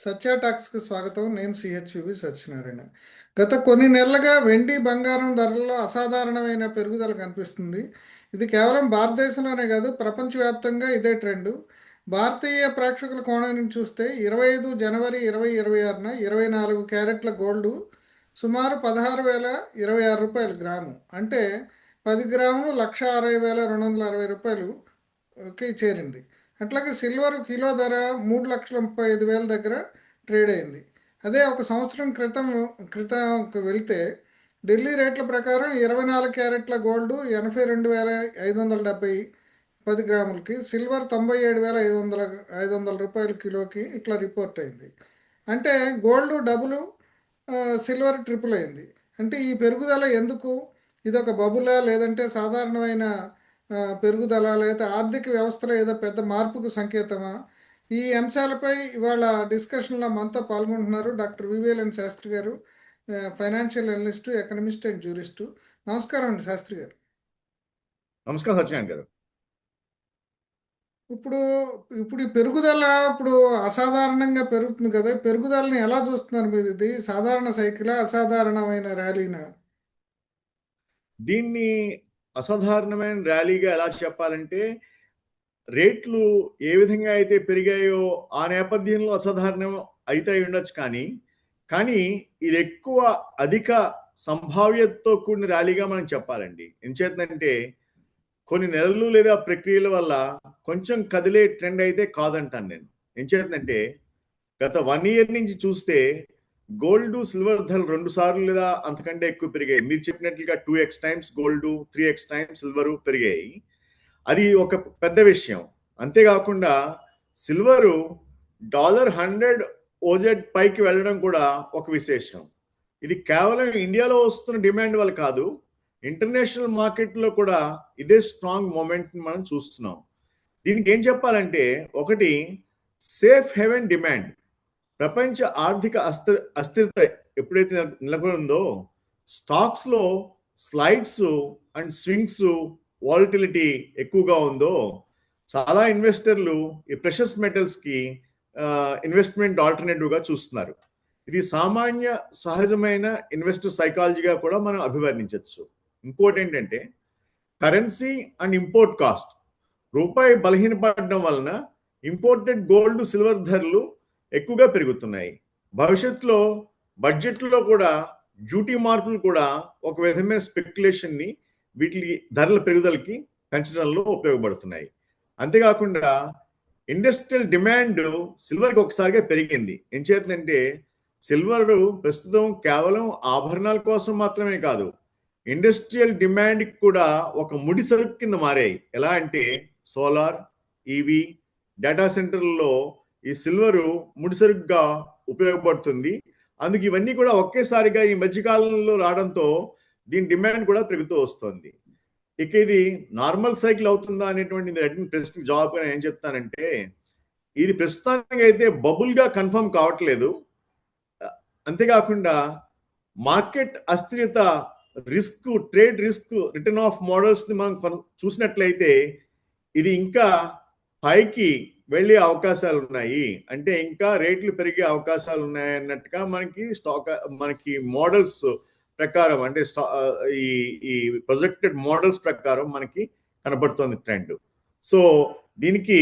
సత్య టాక్స్కి స్వాగతం. నేను సిహెచ్యువి సత్యనారాయణ. గత కొన్ని నెలలుగా వెండి బంగారం ధరల్లో అసాధారణమైన పెరుగుదల కనిపిస్తుంది. ఇది కేవలం భారతదేశంలోనే కాదు, ప్రపంచవ్యాప్తంగా ఇదే ట్రెండ్. భారతీయ ప్రేక్షకుల కోణం నుంచి చూస్తే 25 జనవరి 2026న 24 క్యారెట్ల గోల్డ్ సుమారు 16,026 రూపాయలు గ్రాము, అంటే 10 గ్రాములు 1,60,260 రూపాయలుకి చేరింది. అట్లాగే సిల్వర్ కిలో ధర 3,35,000 దగ్గర ట్రేడ్ అయింది. అదే ఒక సంవత్సరం క్రితం వెళ్తే ఢిల్లీ రేట్ల ప్రకారం 24 క్యారెట్ల గోల్డ్ 82,570 10 గ్రాములకి, సిల్వర్ 97,500 రూపాయల కిలోకి ఇట్లా రిపోర్ట్ అయింది. అంటే గోల్డ్ డబుల్, సిల్వర్ ట్రిపుల్ అయింది. అంటే ఈ పెరుగుదల ఎందుకు? ఇదొక బబులా, లేదంటే సాధారణమైన పెరుగుదల, లేదా ఆర్థిక వ్యవస్థలో ఏదో పెద్ద మార్పుకు సంకేతమా? ఈ అంశాలపై ఇవాళ డిస్కషన్లో మనతో పాల్గొంటున్నారు డాక్టర్ వివేలన్ శాస్త్రి గారు, ఫైనాన్షియల్ అనలిస్టు, ఎకనమిస్ట్ అండ్ జూరిస్టు. నమస్కారం అండి శాస్త్రి గారు. నమస్కారం సత్యనారాయణ గారు. ఇప్పుడు ఇప్పుడు ఈ పెరుగుదల ఇప్పుడు అసాధారణంగా పెరుగుతుంది కదా, పెరుగుదలని ఎలా చూస్తున్నారు మీరు? ఇది సాధారణ సైకిలా, అసాధారణమైన ర్యాలీనా? దీన్ని అసాధారణమైన ర్యాలీగా ఎలా చెప్పాలంటే, రేట్లు ఏ విధంగా అయితే పెరిగాయో ఆ నేపథ్యంలో అసాధారణం అయితే ఉండొచ్చు. కానీ ఇది ఎక్కువ అధిక సంభావ్యతతో కూడిన ర్యాలీగా మనం చెప్పాలండి. ఎంచేతంటే కొన్ని నెలలు లేదా ప్రక్రియల వల్ల కొంచెం కదిలే ట్రెండ్ అయితే కాదంటాను నేను. ఎంచేతంటే గత 1 ఇయర్ నుంచి చూస్తే గోల్డ్ సిల్వర్ ధరలు 2 సార్లు లేదా అంతకంటే ఎక్కువ పెరిగాయి. మీరు చెప్పినట్లుగా 2x times gold, 3x times silver పెరిగాయి. అది ఒక పెద్ద విషయం. అంతేకాకుండా సిల్వరు $100 ఓజెడ్ పైకి వెళ్ళడం కూడా ఒక విశేషం. ఇది కేవలం ఇండియాలో వస్తున్న డిమాండ్ వల్ల కాదు, ఇంటర్నేషనల్ మార్కెట్లో కూడా ఇదే స్ట్రాంగ్ మూమెంట్ మనం చూస్తున్నాం. దీనికి ఏం చెప్పాలంటే, ఒకటి సేఫ్ హెవెన్ డిమాండ్. ప్రపంచ ఆర్థిక అస్థిరత ఎప్పుడైతే నెలకొని ఉందో, స్టాక్స్లో స్లైడ్స్ అండ్ స్వింగ్స్, వాలటిలిటీ ఎక్కువగా ఉందో, చాలా ఇన్వెస్టర్లు ఈ ప్రెషస్ మెటల్స్కి ఇన్వెస్ట్మెంట్ ఆల్టర్నేటివ్గా చూస్తున్నారు. ఇది సామాన్య సహజమైన ఇన్వెస్టర్ సైకాలజీగా కూడా మనం అభివర్ణించవచ్చు. ఇంకోటి ఏంటంటే కరెన్సీ అండ్ ఇంపోర్ట్ కాస్ట్. రూపాయి బలహీనపడడం వలన ఇంపోర్టెడ్ గోల్డ్, సిల్వర్ ధరలు ఎక్కువగా పెరుగుతున్నాయి. భవిష్యత్తులో బడ్జెట్లో కూడా డ్యూటీ మార్పులు కూడా ఒక విధమైన స్పెక్యులేషన్ని వీటి ధరల పెరుగుదలకి పెంచడంలో ఉపయోగపడుతున్నాయి. అంతేకాకుండా ఇండస్ట్రియల్ డిమాండ్ సిల్వర్కి ఒకసారిగా పెరిగింది. ఏం చేస్తుందంటే సిల్వర్ ప్రస్తుతం కేవలం ఆభరణాల కోసం మాత్రమే కాదు, ఇండస్ట్రియల్ డిమాండ్కి కూడా ఒక ముడి సరుకు కింద మారాయి. ఎలా అంటే సోలార్, ఈవీ, డేటా సెంటర్లలో ఈ సిల్వరు ముడిసరుగ్గా ఉపయోగపడుతుంది. అందుకు ఇవన్నీ కూడా ఒకేసారిగా ఈ మధ్యకాలంలో రావడంతో దీని డిమాండ్ కూడా పెరుగుతూ వస్తుంది. ఇక ఇది నార్మల్ సైకిల్ అవుతుందా అనేటువంటి ప్రశ్నకి జవాబుగా నేను ఏం చెప్తానంటే, ఇది ప్రస్తుతానికి అయితే బబుల్గా కన్ఫర్మ్ కావట్లేదు. అంతేకాకుండా మార్కెట్ అస్థిరత risk, trade risk, return of మోడల్స్ని మనం చూసినట్లయితే ఇది ఇంకా పైకి వెళ్ళే అవకాశాలు ఉన్నాయి. అంటే ఇంకా రేట్లు పెరిగే అవకాశాలు ఉన్నాయి అన్నట్టుగా మనకి మోడల్స్ ప్రకారం, అంటే ఈ ప్రొజెక్టెడ్ మోడల్స్ ప్రకారం మనకి కనబడుతోంది ట్రెండ్. సో దీనికి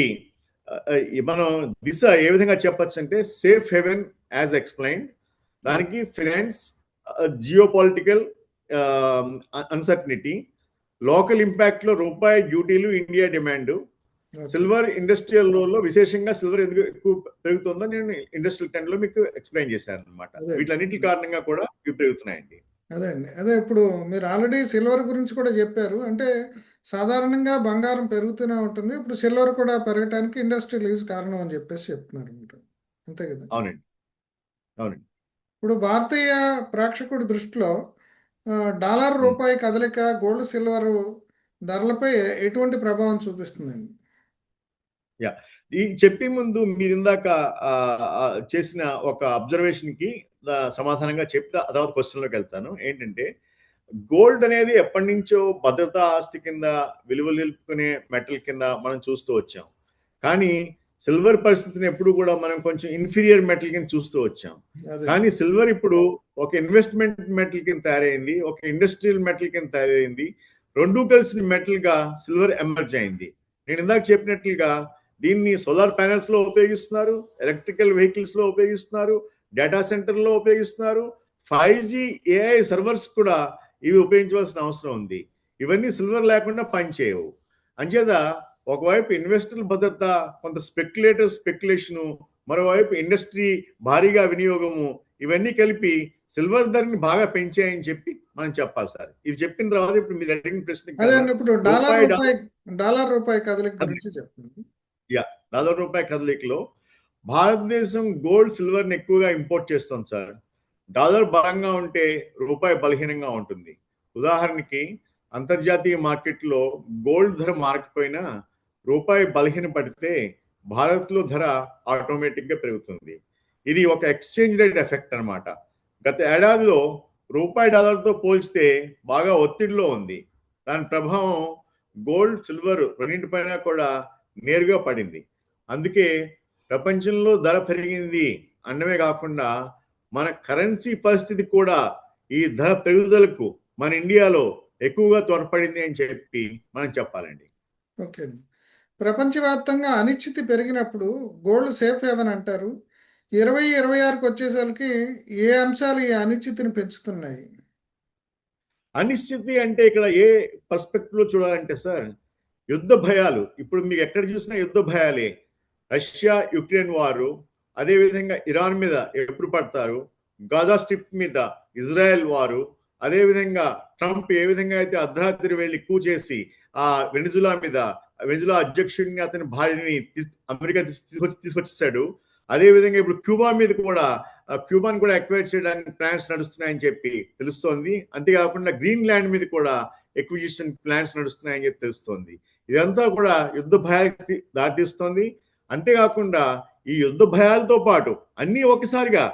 మనం దిశ ఏ విధంగా చెప్పచ్చు అంటే సేఫ్ హెవెన్ యాజ్ ఎక్స్ప్లెయిన్డ్. దానికి finance, geopolitical uncertainty, local impact లో రూపాయి డ్యూటీలు, ఇండియా డిమాండ్, సిల్వర్ ఇండస్ట్రియల్ రోల్లో విశేషంగా సిల్వర్ ఎందుకు ఎక్కువ పెరుగుతుందో నేను ఇండస్ట్రియల్ ట్రెండ్ లో మీకు ఎక్స్ప్లెయిన్ చేశాను అనమాట. వీటన్నిటి కారణంగా కూడా ఇవి పెరుగుతున్నాయండి. అదే ఇప్పుడు మీరు ఆల్రెడీ సిల్వర్ గురించి కూడా చెప్పారు. అంటే సాధారణంగా బంగారం పెరుగుతూనే ఉంటుంది, ఇప్పుడు సిల్వర్ కూడా పెరగడానికి ఇండస్ట్రియల్ యూజ్ కారణం అని చెప్పేసి చెప్తున్నారు మీరు, అంతే కదా? అవునండి. ఇప్పుడు భారతీయ ప్రేక్షకుడి దృష్టిలో డాలర్ రూపాయి కదలిక గోల్డ్ సిల్వర్ ధరలపై ఎటువంటి ప్రభావం చూపిస్తుందండి? ఈ చెప్పే ముందు మీరు ఇందాక చేసిన ఒక అబ్జర్వేషన్ కి సమాధానంగా చెప్తా, తర్వాత క్వశ్చన్లోకి వెళ్తాను. ఏంటంటే గోల్డ్ అనేది ఎప్పటి నుంచో భద్రతా ఆస్తి కింద, విలువ నిలుపుకునే మెటల్ కింద మనం చూస్తూ వచ్చాం. కానీ సిల్వర్ పరిస్థితిని ఎప్పుడు కూడా మనం కొంచెం ఇన్ఫీరియర్ మెటల్ కింద చూస్తూ వచ్చాం. అదే కానీ సిల్వర్ ఇప్పుడు ఒక ఇన్వెస్ట్మెంట్ మెటల్ కింద తయారైంది, ఒక ఇండస్ట్రియల్ మెటల్ కింద తయారైంది. రెండు కలిసిన మెటల్ గా సిల్వర్ ఎమర్జ్ అయింది. నేను ఇందాక చెప్పినట్లుగా దీన్ని సోలార్ ప్యానెల్స్ లో ఉపయోగిస్తున్నారు, ఎలక్ట్రికల్ వెహికల్స్ లో ఉపయోగిస్తున్నారు, డేటా సెంటర్ లో ఉపయోగిస్తున్నారు, 5G AI సర్వర్స్ కూడా ఇవి ఉపయోగించవలసిన అవసరం ఉంది. ఇవన్నీ సిల్వర్ లేకుండా పనిచేయవు. అంచేత ఒకవైపు ఇన్వెస్టర్ల భద్రత, కొంత స్పెక్యులేషను, మరోవైపు ఇండస్ట్రీ భారీగా వినియోగము, ఇవన్నీ కలిపి సిల్వర్ ధరని బాగా పెంచాయని చెప్పి మనం చెప్పాలి సార్. ఇది చెప్పిన తర్వాత ఇప్పుడు మీరు అడిగిన ప్రశ్నకి అదే కదా, అండి. ఇప్పుడు డాలర్ రూపాయి కదలిక గురించి చెప్పండి. డాలర్ రూపాయి కదలికలో భారతదేశం గోల్డ్ సిల్వర్ని ఎక్కువగా ఇంపోర్ట్ చేస్తుంది సార్. డాలర్ బలంగా ఉంటే రూపాయి బలహీనంగా ఉంటుంది. ఉదాహరణకి అంతర్జాతీయ మార్కెట్లో గోల్డ్ ధర మారకపోయినా రూపాయి బలహీన పడితే భారత్లో ధర ఆటోమేటిక్గా పెరుగుతుంది. ఇది ఒక ఎక్స్చేంజ్ రేట్ ఎఫెక్ట్ అన్నమాట. గత ఏడాదిలో రూపాయి డాలర్తో పోల్చితే బాగా ఒత్తిడిలో ఉంది. దాని ప్రభావం గోల్డ్ సిల్వర్ రెండింటిపైన కూడా నేరుగా పడింది. అందుకే ప్రపంచంలో ధర పెరిగింది అన్నమే కాకుండా మన కరెన్సీ పరిస్థితి కూడా ఈ ధర పెరుగుదలకు మన ఇండియాలో ఎక్కువగా తోడ్పడింది అని చెప్పి మనం చెప్పాలండి. ఓకే అండి. ప్రపంచవ్యాప్తంగా అనిశ్చితి పెరిగినప్పుడు గోల్డ్ సేఫ్ హేవన్ అంటారు. 2026కి వచ్చేసరికి ఏ అంశాలు ఈ అనిశ్చితిని పెంచుతున్నాయి? అనిశ్చితి అంటే ఇక్కడ ఏ పర్స్పెక్టివ్ లో చూడాలంటే సార్, యుద్ధ భయాలు. ఇప్పుడు మీకు ఎక్కడ చూసినా యుద్ధ భయాలే. రష్యా యుక్రెయిన్ వారు, అదేవిధంగా ఇరాన్ మీద ఎప్పుడు పడతారు, గాజా స్ట్రిప్ మీద ఇజ్రాయెల్ వారు, అదేవిధంగా ట్రంప్ ఏ విధంగా అయితే అర్ధరాత్రి వెళ్ళి చేసి ఆ వెనిజులా అధ్యక్షుడిని, అతని భార్యని అమెరికా తీసుకొచ్చేసాడు. అదేవిధంగా ఇప్పుడు క్యూబా మీద కూడా క్యూబాను కూడా ఎక్వైర్ చేయడానికి ప్లాన్స్ నడుస్తున్నాయని చెప్పి తెలుస్తోంది. అంతేకాకుండా గ్రీన్ ల్యాండ్ మీద కూడా ఎక్విజిషన్ ప్లాన్స్ నడుస్తున్నాయని చెప్పి తెలుస్తోంది. ఇదంతా కూడా యుద్ధ భయాలకి దారితీస్తోంది. అంతేకాకుండా ఈ యుద్ధ భయాలతో పాటు అన్ని ఒకసారిగా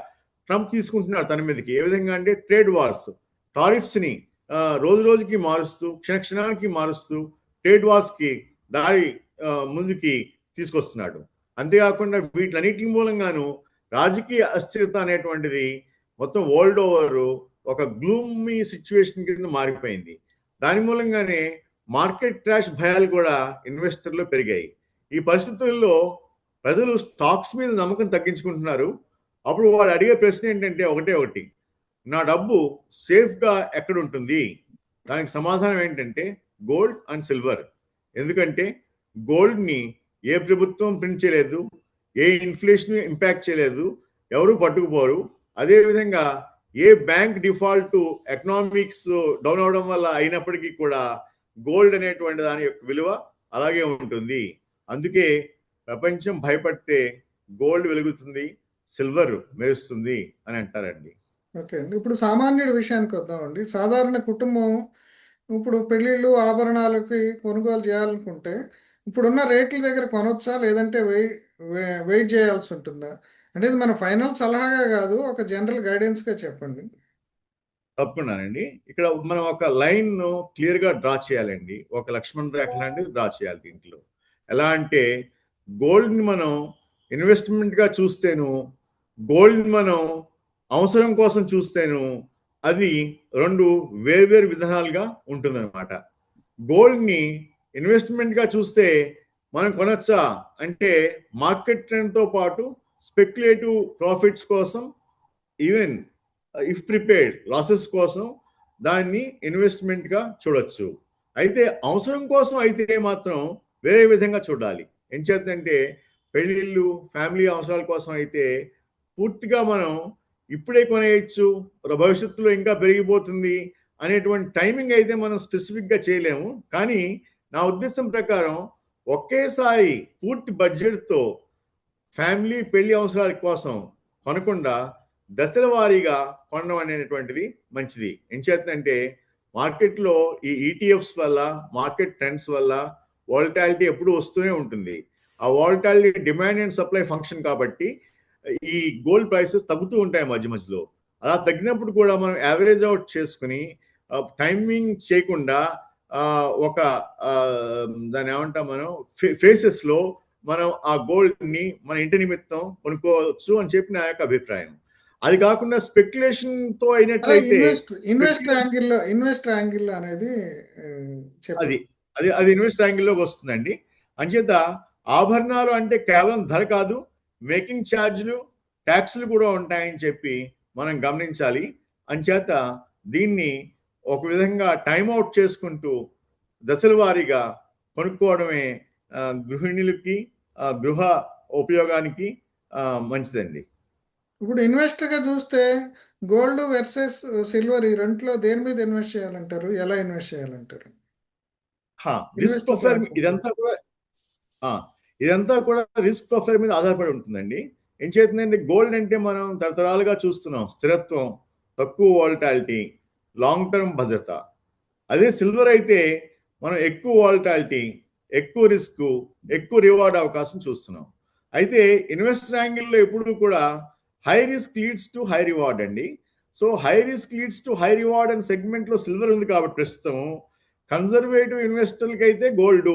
ట్రంప్ తీసుకుంటున్నాడు తన మీదకి. ఏ విధంగా అంటే ట్రేడ్ వార్స్, టారిఫ్స్ ని రోజు రోజుకి మారుస్తూ, క్షణానికి మారుస్తూ ట్రేడ్ వార్స్ కి దారి ముందుకి తీసుకొస్తున్నాడు. అంతేకాకుండా వీటన్నిటి మూలంగాను రాజకీయ అస్థిరత అనేటువంటిది మొత్తం వరల్డ్ ఓవర్ ఒక గ్లూమీ సిచ్యువేషన్ కింద మారిపోయింది. దాని మూలంగానే మార్కెట్ క్రాష్ భయాలు కూడా ఇన్వెస్టర్లు పెరిగాయి. ఈ పరిస్థితుల్లో ప్రజలు స్టాక్స్ మీద నమ్మకం తగ్గించుకుంటున్నారు. అప్పుడు వాళ్ళు అడిగే ప్రశ్న ఏంటంటే ఒకటి, నా డబ్బు సేఫ్గా ఎక్కడ ఉంటుంది? దానికి సమాధానం ఏంటంటే గోల్డ్ అండ్ సిల్వర్. ఎందుకంటే గోల్డ్ని ఏ ప్రభుత్వం ప్రింట్ చేయలేదు, ఏ ఇన్ఫ్లేషన్ ఇంపాక్ట్ చేయలేదు, ఎవరు పట్టుకుపోరు. అదేవిధంగా ఏ బ్యాంక్ డిఫాల్ట్ ఎకనామిక్స్ డౌన్ అవడం వల్ల అయినప్పటికీ కూడా గోల్డ్ అనేటువంటి దాని యొక్క విలువ అలాగే ఉంటుంది. అందుకే ప్రపంచం భయపడితే గోల్డ్ వెలుగుతుంది, సిల్వర్ మెరుస్తుంది అని అంటారండి. ఓకే అండి. ఇప్పుడు సామాన్యుడి విషయానికి వద్దామండి. సాధారణ కుటుంబం ఇప్పుడు పెళ్ళిళ్ళు, ఆభరణాలకి కొనుగోలు చేయాలనుకుంటే ఇప్పుడున్న రేట్ల దగ్గర కొనొచ్చా? లేదంటే వెయిట్ చేయాల్సి ఉంటుందా? అంటే ఇది మన ఫైనల్ సలహాగా కాదు, ఒక జనరల్ గైడెన్స్గా చెప్పండి. తప్పకుండానండి. ఇక్కడ మనం ఒక లైన్ క్లియర్ గా డ్రా చేయాలండి. ఒక లక్ష్మణ్ రేఖ లాంటిది డ్రా చేయాలి దీంట్లో. ఎలా అంటే గోల్డ్ ని మనం ఇన్వెస్ట్మెంట్ గా చూస్తేను, గోల్డ్ మనం అవసరం కోసం చూస్తేను, అది రెండు వేర్వేరు విధానాలుగా ఉంటుందన్నమాట. గోల్డ్ ని ఇన్వెస్ట్మెంట్ గా చూస్తే మనం కొనొచ్చా అంటే మార్కెట్ ట్రెండ్ తో పాటు స్పెక్యులేటివ్ ప్రాఫిట్స్ కోసం, ఈవెన్ ఇఫ్ ప్రిపేర్డ్ లాసెస్ కోసం దాన్ని ఇన్వెస్ట్మెంట్ గా చూడొచ్చు. అయితే అవసరం కోసం అయితే మాత్రం వేరే విధంగా చూడాలి. ఏం చేద్దంటే పెళ్ళిళ్ళు, ఫ్యామిలీ అవసరాల కోసం అయితే పూర్తిగా మనం ఇప్పుడే కొనేయచ్చు, భవిష్యత్తులో ఇంకా పెరిగిపోతుంది అనేటువంటి టైమింగ్ అయితే మనం స్పెసిఫిక్గా చేయలేము. కానీ నా ఉద్దేశం ప్రకారం ఒకేసారి పూర్తి బడ్జెట్తో ఫ్యామిలీ పెళ్లి అవసరాల కోసం కొనకుండా దశల వారీగా కొనడం అనేటువంటిది మంచిది. ఏం చేస్తుందంటే మార్కెట్లో ఈ ఈటీఎఫ్స్ వల్ల, మార్కెట్ ట్రెండ్స్ వల్ల వాలటాలిటీ ఎప్పుడు వస్తూనే ఉంటుంది. ఆ volatility demand and supply function కాబట్టి ఈ గోల్డ్ ప్రైసెస్ తగ్గుతూ ఉంటాయి మధ్యలో. అలా తగ్గినప్పుడు కూడా మనం యావరేజ్ అవుట్ చేసుకుని టైమింగ్ చేయకుండా ఒక దాన్ని ఏమంటాం మనం ఫేసెస్లో మనం ఆ గోల్డ్ని మన ఇంటి నిమిత్తం కొనుక్కోవచ్చు అని చెప్పి నా యొక్క అభిప్రాయం. అది కాకుండా స్పెక్యులేషన్ తో అలా అయినట్లయితే ఇన్వెస్టర్ యాంగిల్ అనేది ఆ, అది చెప్పండి. అది ఇన్వెస్ట్ యాంగిల్లోకి వస్తుందండి. అంచేత ఆభరణాలు అంటే కేవలం ధర కాదు, మేకింగ్ ఛార్జీలు, ట్యాక్స్లు కూడా ఉంటాయని చెప్పి మనం గమనించాలి. అంచేత దీన్ని ఒక విధంగా టైం అవుట్ చేసుకుంటూ దశల వారీగా కొనుక్కోవడమే గృహిణులకి గృహ ఉపయోగానికి మంచిదండి. ఇప్పుడు ఇన్వెస్టర్గా చూస్తే గోల్డ్ వర్సెస్ సిల్వర్ ఈ రెంట్లో దేని మీద ఇన్వెస్ట్ చేయాలంటారు, ఎలా ఇన్వెస్ట్ చేయాలంటారు risk investor profile point of view? ఆ, ఇదంతా కూడా రిస్క్ ప్రొఫైల్ మీద ఆధారపడి ఉంటుందండి. ఏం చేతుందంటే గోల్డ్ అంటే మనం తరతరాలుగా చూస్తున్నాం, స్థిరత్వం, తక్కువ వాలటాలిటీ, లాంగ్ టర్మ్ భద్రత. అదే సిల్వర్ అయితే మనం ఎక్కువ వాలటాలిటీ, ఎక్కువ రిస్క్, ఎక్కువ రివార్డ్ అవకాశం చూస్తున్నాం. అయితే ఇన్వెస్టర్ యాంగిల్లో ఎప్పుడు కూడా high risk leads to high reward అండి. So high risk leads to high reward అనే సెగ్మెంట్లో సిల్వర్ ఉంది కాబట్టి ప్రస్తుతం కన్జర్వేటివ్ ఇన్వెస్టర్లకి అయితే గోల్డ్,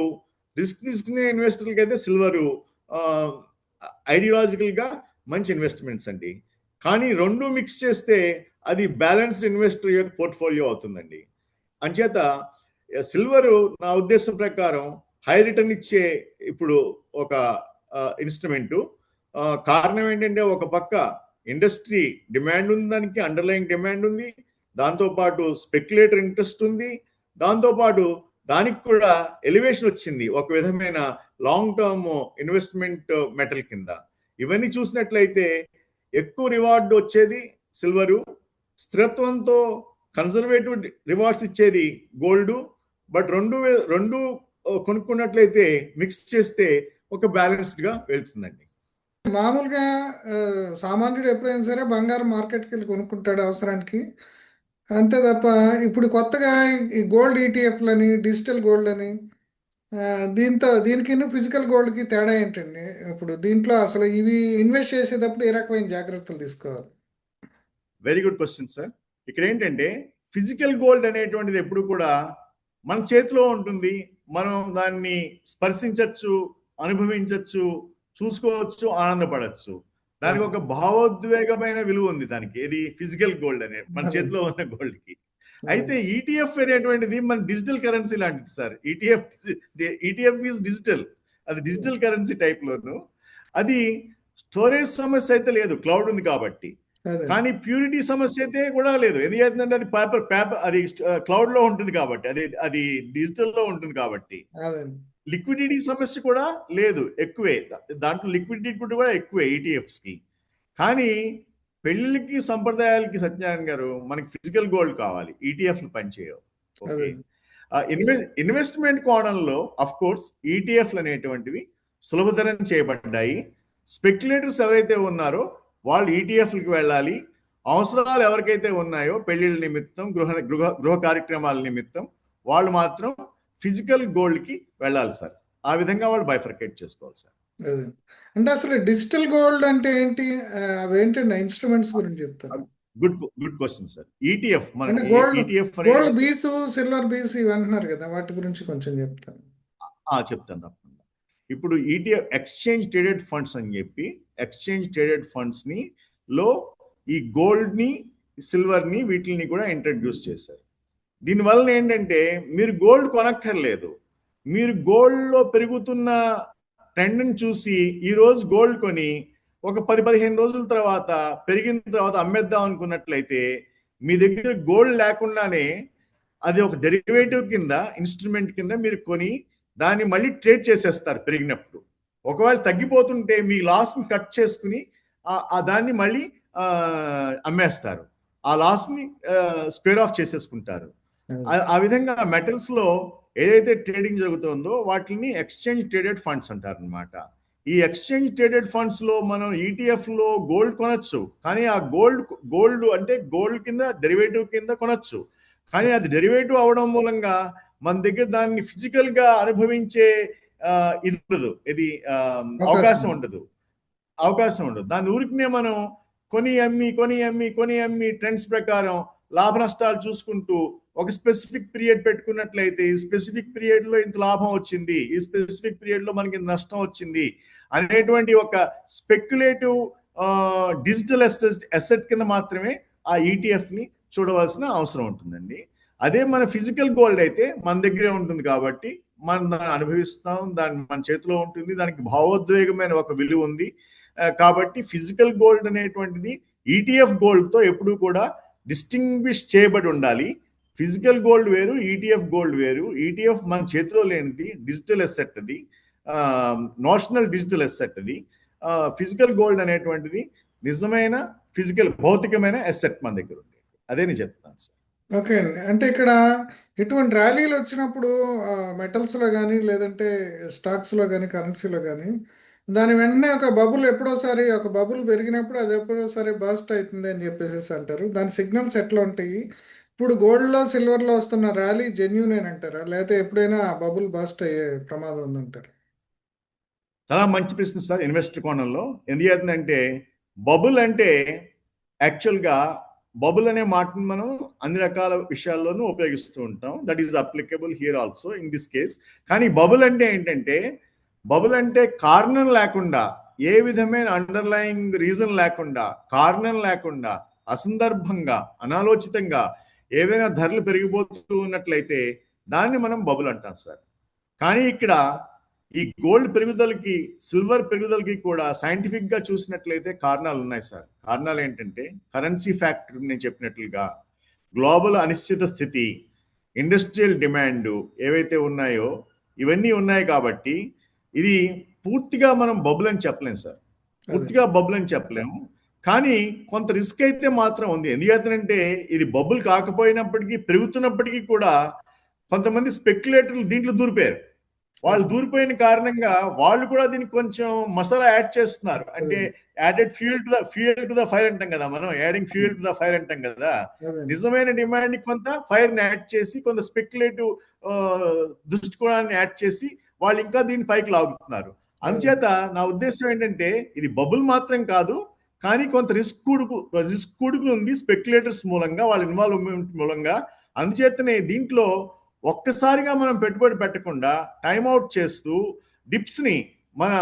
రిస్క్ తీసుకునే ఇన్వెస్టర్లకి అయితే సిల్వరు ఐడియాలజికల్గా మంచి ఇన్వెస్ట్మెంట్స్ అండి. కానీ రెండు మిక్స్ చేస్తే అది బ్యాలెన్స్డ్ ఇన్వెస్టర్ యొక్క పోర్ట్ఫోలియో అవుతుందండి. అంచేత సిల్వరు నా ఉద్దేశం ప్రకారం హై రిటర్న్ ఇచ్చే ఇప్పుడు ఒక ఇన్స్ట్రుమెంటు. కారణం ఏంటంటే ఒక పక్క ఇండస్ట్రీ డిమాండ్ ఉంది, దానికి అండర్లైన్ డిమాండ్ ఉంది, దాంతోపాటు స్పెక్యులేటర్ ఇంట్రెస్ట్ ఉంది, దాంతోపాటు దానికి కూడా ఎలివేషన్ వచ్చింది ఒక విధమైన లాంగ్ టర్మ్ ఇన్వెస్ట్మెంట్ మెటల్ కింద. ఇవన్నీ చూసినట్లయితే ఎక్కువ రివార్డ్ వచ్చేది సిల్వరు, స్థిరత్వంతో కన్జర్వేటివ్ రివార్డ్స్ ఇచ్చేది గోల్డ్. బట్ రెండు కొనుక్కున్నట్లయితే మిక్స్ చేస్తే ఒక బ్యాలెన్స్డ్గా వెళ్తుందండి. మామూలుగా సామాన్యుడు ఎప్పుడైనా సరే బంగారం మార్కెట్కి వెళ్ళి కొనుక్కుంటాడు అవసరానికి, అంతే తప్ప ఇప్పుడు కొత్తగా ఈ గోల్డ్ ఈటీఎఫ్లని, డిజిటల్ గోల్డ్ అని, దీనికి ఫిజికల్ గోల్డ్కి తేడా ఏంటండి? ఇప్పుడు దీంట్లో అసలు ఇవి ఇన్వెస్ట్ చేసేటప్పుడు ఏ రకమైన జాగ్రత్తలు తీసుకోవాలి? Very good question sir. ఇక్కడ ఏంటంటే ఫిజికల్ గోల్డ్ అనేటువంటిది ఎప్పుడు కూడా మన చేతిలో ఉంటుంది, మనం దాన్ని స్పర్శించవచ్చు, అనుభవించవచ్చు, చూసుకోవచ్చు, ఆనందపడవచ్చు. దానికి ఒక భావోద్వేగమైన విలువ ఉంది దానికి, ఇది ఫిజికల్ గోల్డ్ అనే మన అదే చేతిలో ఉన్న గోల్డ్కి. అయితే అదే ఈటీఎఫ్ అనేటువంటిది మన డిజిటల్ కరెన్సీ లాంటిది సార్. ఈటీఎఫ్ ఈజ్ డిజిటల్, అది డిజిటల్ కరెన్సీ టైప్ లోను. అది స్టోరేజ్ సమస్య అయితే లేదు, క్లౌడ్ ఉంది కాబట్టి. అదే కానీ ప్యూరిటీ సమస్య అయితే కూడా లేదు. ఎందుకంటే అది పేపర్ అది క్లౌడ్ లో ఉంటుంది కాబట్టి, అది డిజిటల్ లో ఉంటుంది కాబట్టి. అదే లిక్విడిటీ సమస్య కూడా లేదు, ఎక్కువే. దాంట్లో లిక్విడిటీ కూడా ఎక్కువే ఈటీఎఫ్స్ కి. కానీ పెళ్లికి సంప్రదాయాలకి సత్యనారాయణ గారు మనకి ఫిజికల్ గోల్డ్ కావాలి, ఈటీఎఫ్లు పనిచేయవు. ఓకే. అదే ఇన్వెస్ట్మెంట్ కోణంలో అఫ్ కోర్స్ ఈటీఎఫ్లు అనేటువంటివి సులభతరం చేయబడ్డాయి. స్పెక్యులేటర్స్ ఎవరైతే ఉన్నారో వాళ్ళు ఈటీఎఫ్లకి వెళ్ళాలి. అవసరాలు ఎవరికైతే ఉన్నాయో పెళ్లిళ్ళ నిమిత్తం, గృహ కార్యక్రమాల నిమిత్తం, వాళ్ళు మాత్రం ఫిజికల్ గోల్డ్కి వెళ్ళాలి సార్. ఆ విధంగా వాళ్ళు బైఫర్కేట్ చేసుకోవాలి సార్. అదే అంటే అసలు డిజిటల్ గోల్డ్ అంటే ఏంటి? అవేంటండి ఇన్స్ట్రుమెంట్స్ గురించి చెప్తాను. Good question sir. ఈటీఎఫ్ అంటే మన gold ETF gold bees, silver bees ఇవి అంటున్నారు కదా, వాటి గురించి కొంచెం చెప్తాను. చెప్తాను తప్పకుండా. ఇప్పుడు ఈటీఎఫ్ ఎక్స్చేంజ్ ట్రేడెడ్ ఫండ్స్ అని చెప్పి, ఎక్స్చేంజ్ ట్రేడెడ్ ఫండ్స్ ని లో ఈ గోల్డ్ ని, సిల్వర్ ని, వీటిని కూడా ఇంట్రడ్యూస్ చేశారు. దీనివల్ల ఏంటంటే మీరు గోల్డ్ కొనక్కర్లేదు, మీరు గోల్డ్లో పెరుగుతున్న ట్రెండ్ని చూసి ఈరోజు గోల్డ్ కొని ఒక 10-15 రోజుల తర్వాత పెరిగిన తర్వాత అమ్మేద్దాం అనుకున్నట్లయితే మీ దగ్గర గోల్డ్ లేకుండానే అది ఒక డెరివేటివ్ కింద, ఇన్స్ట్రుమెంట్ కింద మీరు కొని దాన్ని మళ్ళీ ట్రేడ్ చేసేస్తారు పెరిగినప్పుడు. ఒకవేళ తగ్గిపోతుంటే మీ లాస్ని కట్ చేసుకుని దాన్ని మళ్ళీ అమ్మేస్తారు, ఆ లాస్ని స్క్వేర్ ఆఫ్ చేసేసుకుంటారు. ఆ విధంగా మెటల్స్ లో ఏదైతే ట్రేడింగ్ జరుగుతుందో వాటిని ఎక్స్చేంజ్ ట్రేడెడ్ ఫండ్స్ అంటారు అనమాట. ఈ ఎక్స్చేంజ్ ట్రేడెడ్ ఫండ్స్ లో మనం ఈటీఎఫ్ లో గోల్డ్ కొనొచ్చు, కానీ ఆ గోల్డ్ అంటే గోల్డ్ కింద డెరివేటివ్ కింద కొనొచ్చు. కానీ అది డెరివేటివ్ అవడం మూలంగా మన దగ్గర దాన్ని ఫిజికల్ గా అనుభవించే ఇది ఉండదు, ఇది అవకాశం ఉండదు. దాని ఊరికినే మనం కొని అమ్మి ట్రెండ్స్ ప్రకారం లాభ నష్టాలు చూసుకుంటూ ఒక స్పెసిఫిక్ పీరియడ్ పెట్టుకున్నట్లయితే ఈ స్పెసిఫిక్ పీరియడ్ లో ఇంత లాభం వచ్చింది, ఈ స్పెసిఫిక్ పీరియడ్ లో మనకి ఇంత నష్టం వచ్చింది అనేటువంటి ఒక స్పెక్యులేటివ్ డిజిటల్ అసెట్ కింద మాత్రమే ఆ ఈటీఎఫ్ ని చూడవలసిన అవసరం ఉంటుందండి. అదే మన ఫిజికల్ గోల్డ్ అయితే మన దగ్గరే ఉంటుంది కాబట్టి మనం దాన్ని అనుభవిస్తాం, దాన్ని మన చేతిలో ఉంటుంది, దానికి భావోద్వేగమైన ఒక విలువ ఉంది. కాబట్టి ఫిజికల్ గోల్డ్ అనేటువంటిది ఈటీఎఫ్ గోల్డ్ తో ఎప్పుడూ కూడా డిస్టింగ్విష్ చేయబడి ఉండాలి. ఫిజికల్ గోల్డ్ వేరు, ఈటీఎఫ్ గోల్డ్ వేరు. ఈటీఎఫ్ మన చేతిలో లేనిది, డిజిటల్ అసెట్ అది, నోషనల్ డిజిటల్ అసెట్ అది. ఫిజికల్ గోల్డ్ అనేటువంటిది నిజమైన ఫిజికల్ భౌతికమైన అసెట్ మన దగ్గర ఉంది. అదే నేను చెప్తాను సార్. ఓకే అండి. అంటే ఇక్కడ ఇటువంటి ర్యాలీలు వచ్చినప్పుడు మెటల్స్లో కానీ లేదంటే స్టాక్స్లో కానీ కరెన్సీలో కానీ దాని వెంటనే ఒక బబుల్ పెరిగినప్పుడు అది ఎప్పుడోసారి బస్ట్ అవుతుంది అని చెప్పేసి అంటారు. దాని సిగ్నల్స్ ఎట్లా ఉంటాయి? ఇప్పుడు గోల్డ్లో సిల్వర్లో వస్తున్న ర్యాలీ జెన్యూన్ అంటారా, లేకపోతే ఎప్పుడైనా ఆ బబుల్ బస్ట్ అయ్యే ప్రమాదం ఉందంటారు? చాలా మంచి ప్రశ్న సార్ ఇన్వెస్టర్ కోణంలో. ఎందుకంటే బబుల్ అంటే యాక్చువల్గా బబుల్ అనే మాటను మనం అన్ని రకాల విషయాల్లోనూ ఉపయోగిస్తూ ఉంటాం. That is applicable here also in this case. కానీ బబుల్ అంటే ఏంటంటే, బబుల్ అంటే కారణం లేకుండా, ఏ విధమైన అండర్లయింగ్ రీజన్ లేకుండా, కారణం లేకుండా, అసందర్భంగా, అనాలోచితంగా ఏవైనా ధరలు పెరిగిపోతూ ఉన్నట్లయితే దాన్ని మనం బబుల్ అంటాం సార్. కానీ ఇక్కడ ఈ గోల్డ్ పెరుగుదలకి, సిల్వర్ పెరుగుదలకి కూడా సైంటిఫిక్ గా చూసినట్లయితే కారణాలు ఉన్నాయి సార్. కారణాలు ఏంటంటే కరెన్సీ ఫ్యాక్టర్, నేను చెప్పినట్లుగా గ్లోబల్ అనిశ్చిత స్థితి, ఇండస్ట్రియల్ డిమాండ్ ఏవైతే ఉన్నాయో ఇవన్నీ ఉన్నాయి. కాబట్టి ఇది పూర్తిగా మనం బబుల్ అని చెప్పలేము సార్, పూర్తిగా బబుల్ అని చెప్పలేము. కానీ కొంత రిస్క్ అయితే మాత్రం ఉంది. ఎందుకంటే ఇది బబుల్ కాకపోయినప్పటికీ, పెరుగుతున్నప్పటికీ కూడా కొంతమంది స్పెక్యులేటర్లు దీంట్లో దూరిపోయారు. వాళ్ళు దూరిపోయిన కారణంగా వాళ్ళు కూడా దీనికి కొంచెం మసాలా యాడ్ చేస్తున్నారు. అంటే added fuel to the fire అంటాం కదా, మనం adding fuel to the fire అంటాం కదా. నిజమైన డిమాండ్ కొంత ఫైర్ ని యాడ్ చేసి, కొంత స్పెక్యులేటివ్ దృష్టికోణాన్ని యాడ్ చేసి వాళ్ళు ఇంకా దీన్ని పైకి లాగుతున్నారు. అందుచేత నా ఉద్దేశం ఏంటంటే ఇది బబుల్ మాత్రం కాదు, కానీ కొంత రిస్క్ కూడుకు ఉంది స్పెక్యులేటర్స్ మూలంగా, వాళ్ళ ఇన్వాల్వ్మెంట్ మూలంగా. అందుచేతనే దీంట్లో ఒక్కసారిగా మనం పెట్టుబడి పెట్టకుండా టైంఅవుట్ చేస్తూ డిప్స్ ని మన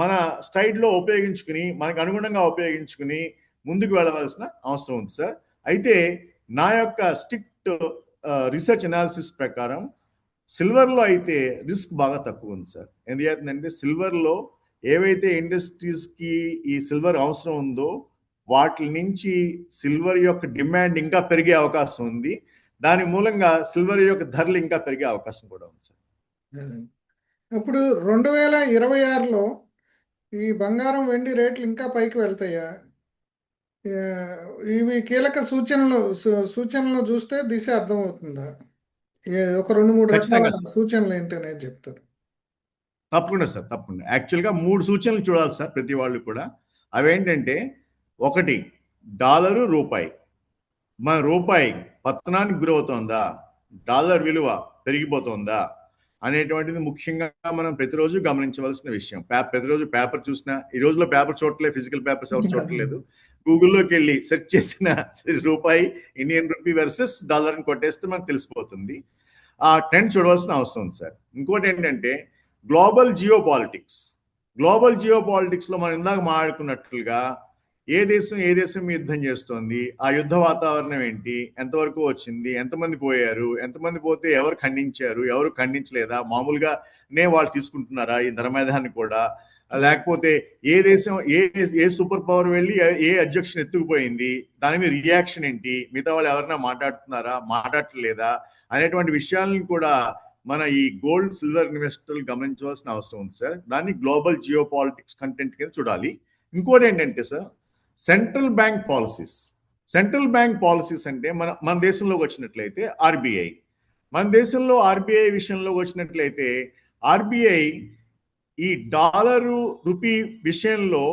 మన స్టైల్లో ఉపయోగించుకుని, మనకు అనుగుణంగా ఉపయోగించుకుని ముందుకు వెళ్ళవలసిన అవసరం ఉంది సార్. అయితే నా యొక్క స్ట్రిక్ట్ రీసెర్చ్ అనాలిసిస్ ప్రకారం సిల్వర్లో అయితే రిస్క్ బాగా తక్కువ ఉంది సార్. ఎందుకంటే సిల్వర్లో ఏవైతే ఇండస్ట్రీస్కి ఈ సిల్వర్ అవసరం ఉందో వాటి నుంచి సిల్వర్ యొక్క డిమాండ్ ఇంకా పెరిగే అవకాశం ఉంది. దాని మూలంగా సిల్వర్ యొక్క ధరలు ఇంకా పెరిగే అవకాశం కూడా ఉంది సార్. ఇప్పుడు 2026లో ఈ బంగారం వెండి రేట్లు ఇంకా పైకి వెళ్తాయా? ఇవి కీలక సూచనలు చూస్తే దిశ అర్థమవుతుందా? ఒక 2-3 రకాల సూచనలు ఏంటి అనేది చెప్తారు? తప్పకుండా సార్, తప్పకుండా. యాక్చువల్గా 3 సూచనలు చూడాలి సార్ ప్రతి వాళ్ళు కూడా. అవేంటంటే, ఒకటి డాలరు, రూపాయి. మన రూపాయి పతనానికి గురవుతోందా, డాలర్ విలువ పెరిగిపోతుందా అనేటువంటిది ముఖ్యంగా మనం ప్రతిరోజు గమనించవలసిన విషయం. ప్రతిరోజు పేపర్ చూసినా, ఈ రోజులో పేపర్ చూడట్లేదు, ఫిజికల్ పేపర్స్ ఎవరు చూడట్లేదు. గూగుల్లోకి వెళ్ళి సెర్చ్ చేసిన రూపాయి, ఇండియన్ రూపీ వర్సెస్ డాలర్ అని కొట్టేస్తే మనకు తెలిసిపోతుంది. ఆ ట్రెండ్ చూడవలసిన అవసరం ఉంది సార్. ఇంకోటి ఏంటంటే గ్లోబల్ జియో పాలిటిక్స్ లో మనం ఇందాక మాట్లాడుకున్నట్లుగా ఏ దేశం యుద్ధం చేస్తోంది, ఆ యుద్ధ వాతావరణం ఏంటి, ఎంతవరకు వచ్చింది, ఎంతమంది పోయారు, ఎంతమంది పోతే ఎవరు ఖండించారు, ఎవరు ఖండించలేదా, మామూలుగానే వాళ్ళు తీసుకుంటున్నారా ఈ ధర్మేధాన్ని కూడా, లేకపోతే ఏ దేశం ఏ సూపర్ పవర్ వెళ్ళి ఏ అధ్యక్షుని ఎత్తుకుపోయింది, దాని మీద రియాక్షన్ ఏంటి, మిగతా వాళ్ళు ఎవరైనా మాట్లాడట్లేదా అనేటువంటి విషయాలను కూడా మన ఈ గోల్డ్ సిల్వర్ ఇన్వెస్టర్లు గమనించవలసిన అవసరం ఉంది సార్. దాన్ని గ్లోబల్ జియో పాలిటిక్స్ కంటెంట్ కింద చూడాలి. ఇంకోటి ఏంటంటే సార్, సెంట్రల్ బ్యాంక్ పాలసీస్ అంటే మన దేశంలోకి వచ్చినట్లయితే ఆర్బీఐ. మన దేశంలో ఆర్బీఐ విషయంలోకి వచ్చినట్లయితే ఆర్బీఐ ఈ డాలరు రూపీ విషయంలో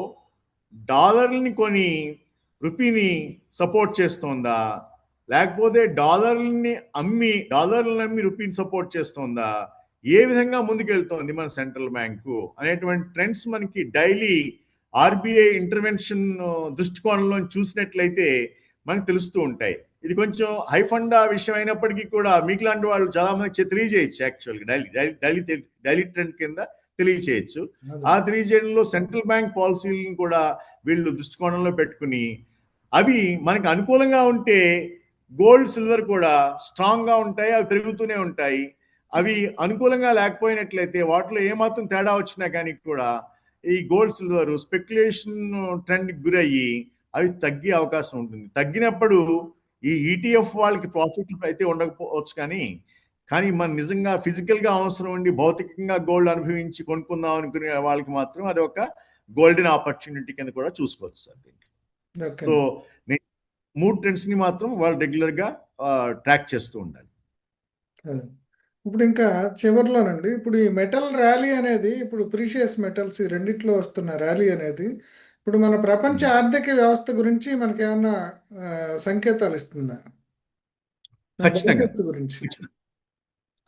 డాలర్ని కొని రూపీని సపోర్ట్ చేస్తోందా, లేకపోతే డాలర్ని అమ్మి రూపీని సపోర్ట్ చేస్తోందా, ఏ విధంగా ముందుకెళ్తోంది మన సెంట్రల్ బ్యాంకు అనేటువంటి ట్రెండ్స్ మనకి డైలీ ఆర్బీఐ ఇంటర్వెన్షన్ దృష్టికోణంలో చూసినట్లయితే మనకు తెలుస్తూ ఉంటాయి. ఇది కొంచెం హై ఫండా విషయం అయినప్పటికీ కూడా మీకు లాంటి వాళ్ళు చాలా మంది తెలియజేయచ్చు. యాక్చువల్గా డైలీ ట్రెండ్ కింద తెలియచేయచ్చు. ఆ తెలియజేయడంలో సెంట్రల్ బ్యాంక్ పాలసీలను కూడా వీళ్ళు దృష్టికోణంలో పెట్టుకుని అవి మనకు అనుకూలంగా ఉంటే గోల్డ్ సిల్వర్ కూడా స్ట్రాంగ్ గా ఉంటాయి, అవి పెరుగుతూనే ఉంటాయి. అవి అనుకూలంగా లేకపోయినట్లయితే వాటిలో ఏమాత్రం తేడా వచ్చినా కానీ కూడా ఈ గోల్డ్ సిల్వర్ స్పెక్యులేషన్ ట్రెండ్ గురయ్యి అవి తగ్గే అవకాశం ఉంటుంది. తగ్గినప్పుడు ఈ ఈటీఎఫ్ వాళ్ళకి ప్రాఫిట్లు అయితే ఉండకపోవచ్చు, కానీ మన నిజంగా ఫిజికల్ గా అవసరం ఉండి భౌతికంగా గోల్డ్ అనుభవించి కొనుక్కుందాం అనుకునే వాళ్ళకి మాత్రం అది ఒక గోల్డెన్ ఆపర్చునిటీ కింద కూడా చూసుకోవచ్చు సార్. సో మూడ్ ట్రెండ్స్ ని మాత్రం వాళ్ళు రెగ్యులర్ గా ట్రాక్ చేస్తూ ఉండాలి. ఇప్పుడు ఇంకా చివరిలోనండి, ఇప్పుడు ఈ మెటల్ ర్యాలీ అనేది, ఇప్పుడు ప్రీషియస్ మెటల్స్ ఈ రెండిట్లో వస్తున్న ర్యాలీ అనేది ఇప్పుడు మన ప్రపంచ ఆర్థిక వ్యవస్థ గురించి మనకి ఏమన్నా సంకేతాలు ఇస్తుందా?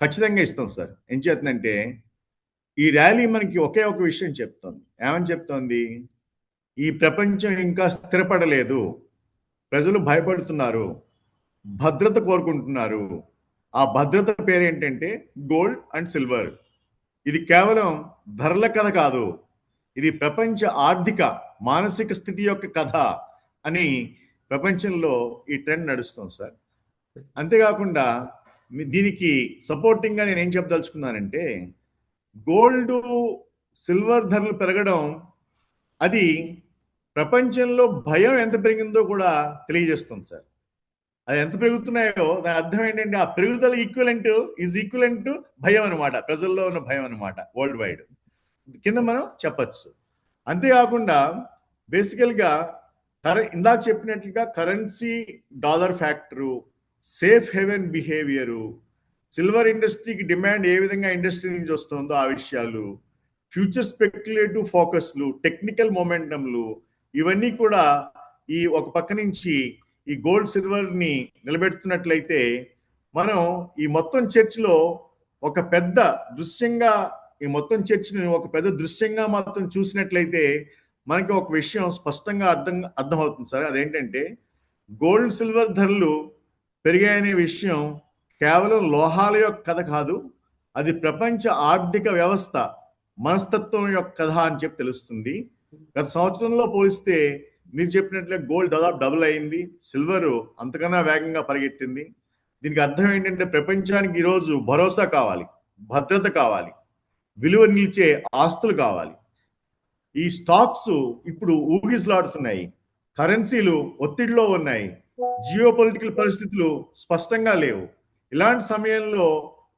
ఖచ్చితంగా ఇస్తాం సార్. ఏం చేస్తుందంటే ఈ ర్యాలీ మనకి ఒకే ఒక విషయం చెప్తోంది. ఏమని చెప్తోంది? ఈ ప్రపంచం ఇంకా స్థిరపడలేదు, ప్రజలు భయపడుతున్నారు, భద్రత కోరుకుంటున్నారు. ఆ భద్రత పేరు ఏంటంటే గోల్డ్ అండ్ సిల్వర్. ఇది కేవలం ధరల కథ కాదు, ఇది ప్రపంచ ఆర్థిక మానసిక స్థితి యొక్క కథ అని ప్రపంచంలో ఈ ట్రెండ్ నడుస్తుంది సార్. అంతేకాకుండా దీనికి సపోర్టింగ్గా నేను ఏం చెప్పదలుచుకున్నానంటే, గోల్డ్ సిల్వర్ ధరలు పెరగడం అది ప్రపంచంలో భయం ఎంత పెరిగిందో కూడా తెలియజేస్తుంది సార్. అది ఎంత పెరుగుతున్నాయో దాని అర్థం ఏంటంటే ఆ పెరుగుదల ఈక్వలెంట్ భయం అనమాట, ప్రజల్లో ఉన్న భయం అనమాట, వరల్డ్ వైడ్ కింద మనం చెప్పచ్చు. అంతేకాకుండా బేసికల్గా ఇందాక చెప్పినట్లుగా currency dollar factor, safe haven behaviour, silver ఇండస్ట్రీకి డిమాండ్ ఏ విధంగా ఇండస్ట్రీ నుంచి వస్తుందో ఆ విషయాలు, ఫ్యూచర్ స్పెక్యులేటివ్ ఫోకస్లు, టెక్నికల్ మొమెంటంలు, ఇవన్నీ కూడా ఈ ఒక పక్క నుంచి ఈ గోల్డ్ సిల్వర్ ని నిలబెడుతున్నట్లయితే మనం ఈ మొత్తం చర్చలో ఒక పెద్ద దృశ్యంగా మాత్రం చూసినట్లయితే మనకి ఒక విషయం స్పష్టంగా అర్థమవుతుంది సార్. అదేంటంటే గోల్డ్ సిల్వర్ ధరలు పెరిగాయనే విషయం కేవలం లోహాల యొక్క కథ కాదు, అది ప్రపంచ ఆర్థిక వ్యవస్థ మనస్తత్వం యొక్క కథ అని చెప్పి తెలుస్తుంది. గత సంవత్సరంలో పోలిస్తే మీరు చెప్పినట్లే గోల్డ్ దాదాపు డబుల్ అయింది, సిల్వర్ అంతకన్నా వేగంగా పరిగెత్తింది. దీనికి అర్థం ఏంటంటే ప్రపంచానికి ఈరోజు భరోసా కావాలి, భద్రత కావాలి, విలువ నిలిచే ఆస్తులు కావాలి. ఈ స్టాక్స్ ఇప్పుడు ఊగిసలాడుతున్నాయి, కరెన్సీలు ఒత్తిడిలో ఉన్నాయి, జియో పొలిటికల్ పరిస్థితులు స్పష్టంగా లేవు. ఇలాంటి సమయంలో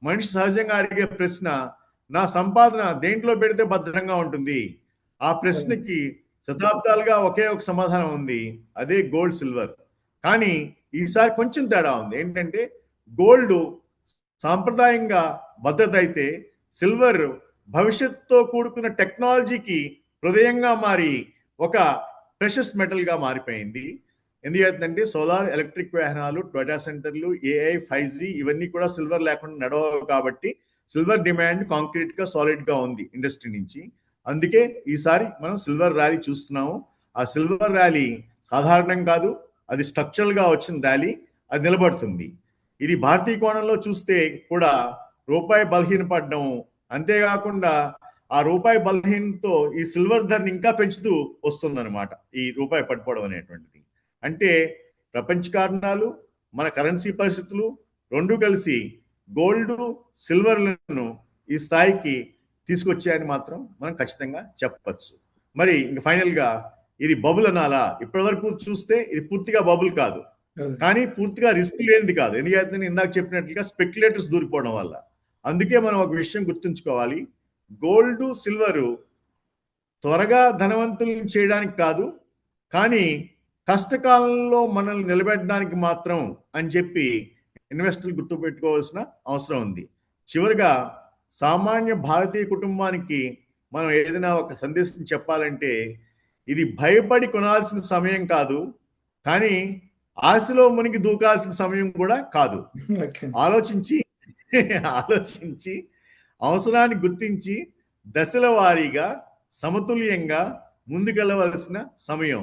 మనిషి సహజంగా అడిగే ప్రశ్న, నా సంపాదన దేంట్లో పెడితే భద్రంగా ఉంటుంది? ఆ ప్రశ్నకి శతాబ్దాలుగా ఒకే ఒక సమాధానం ఉంది, అదే గోల్డ్ సిల్వర్. కానీ ఈసారి కొంచెం తేడా ఉంది. ఏంటంటే గోల్డ్ సాంప్రదాయంగా భద్రత అయితే సిల్వర్ భవిష్యత్తుతో కూడుకున్న టెక్నాలజీకి హృదయంగా మారి ఒక ప్రెషస్ మెటల్ గా మారిపోయింది. ఎందుకంటే సోలార్ ఎలక్ట్రిక్ వాహనాలు, డేటా సెంటర్లు, AI, 5G ఇవన్నీ కూడా సిల్వర్ లేకుండా నడవవు. కాబట్టి సిల్వర్ డిమాండ్ కాంక్రీట్ గా సాలిడ్ గా ఉంది ఇండస్ట్రీ నుంచి. అందుకే ఈసారి మనం సిల్వర్ ర్యాలీ చూస్తున్నాము. ఆ సిల్వర్ ర్యాలీ సాధారణం కాదు, అది స్ట్రక్చరల్ గా వచ్చిన ర్యాలీ, అది నిలబడుతుంది. ఇది భారతీయ కోణంలో చూస్తే కూడా రూపాయి బలహీనపడడం, అంతేకాకుండా ఆ రూపాయి బలహీనతో ఈ సిల్వర్ ధరని ఇంకా పెంచుతూ వస్తుందన్నమాట ఈ రూపాయి పడిపోవడం అనేటువంటిది. అంటే ప్రపంచ కారణాలు, మన కరెన్సీ పరిస్థితులు రెండు కలిసి గోల్డ్ సిల్వర్లను ఈ స్థాయికి తీసుకొచ్చాయని మాత్రం మనం ఖచ్చితంగా చెప్పచ్చు. మరి ఇంక ఫైనల్ గా ఇది బబుల్ అనాలా? ఇప్పటి వరకు చూస్తే ఇది పూర్తిగా బబుల్ కాదు, కానీ పూర్తిగా రిస్క్ లేనిది కాదు. ఎందుకంటే ఇందాక చెప్పినట్లుగా స్పెక్యులేటర్స్ దూరిపోవడం వల్ల. అందుకే మనం ఒక విషయం గుర్తుంచుకోవాలి, గోల్డ్ సిల్వరు త్వరగా ధనవంతులను చేయడానికి కాదు, కానీ కష్టకాలంలో మనల్ని నిలబెట్టడానికి మాత్రం అని చెప్పి ఇన్వెస్టర్లు గుర్తుపెట్టుకోవాల్సిన అవసరం ఉంది. చివరిగా సామాన్య భారతీయ కుటుంబానికి మనం ఏదైనా ఒక సందేశం చెప్పాలంటే, ఇది భయపడి కొనాల్సిన సమయం కాదు, కానీ ఆశలో మునిగి దూకాల్సిన సమయం కూడా కాదు. ఆలోచించి అవసరాన్ని గుర్తించి దశల వారీగా సమతుల్యంగా ముందుకెళ్ళవలసిన సమయం.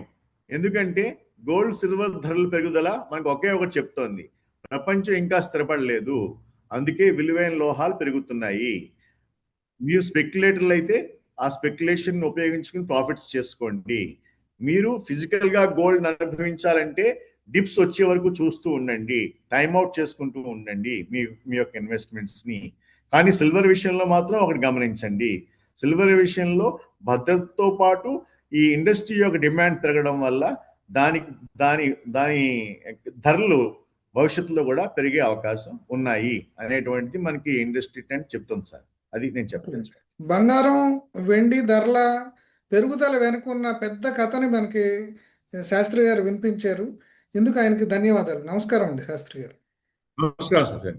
ఎందుకంటే గోల్డ్ సిల్వర్ ధరల పెరుగుదల మనకు ఒకే ఒకటి చెప్తోంది, ప్రపంచం ఇంకా స్థిరపడలేదు, అందుకే విలువైన లోహాలు పెరుగుతున్నాయి. మీరు స్పెక్యులేటర్లు అయితే ఆ స్పెక్యులేషన్ ఉపయోగించుకుని ప్రాఫిట్స్ చేసుకోండి. మీరు ఫిజికల్ గా గోల్డ్ అనుభవించాలంటే డిప్స్ వచ్చే వరకు చూస్తూ ఉండండి, టైమ్అవుట్ చేసుకుంటూ ఉండండి మీ మీ యొక్క ఇన్వెస్ట్మెంట్స్ ని. కానీ సిల్వర్ విషయంలో మాత్రం ఒకటి గమనించండి, సిల్వర్ విషయంలో భద్రతతో పాటు ఈ ఇండస్ట్రీ యొక్క డిమాండ్ పెరగడం వల్ల దాని దాని దాని ధరలు భవిష్యత్తులో కూడా పెరిగే అవకాశం ఉన్నాయి అనేటువంటిది మనకి ఇండస్ట్రీ ట్రెండ్ చెప్తుంది సార్. అది నేను చెప్పలేదు. బంగారం వెండి ధరల పెరుగుదల వెనుకున్న పెద్ద కథని మనకి శాస్త్రి గారు వినిపించారు. ఇందుకు ఆయనకి ధన్యవాదాలు. నమస్కారం అండి శాస్త్రి గారు. నమస్కారం సార్.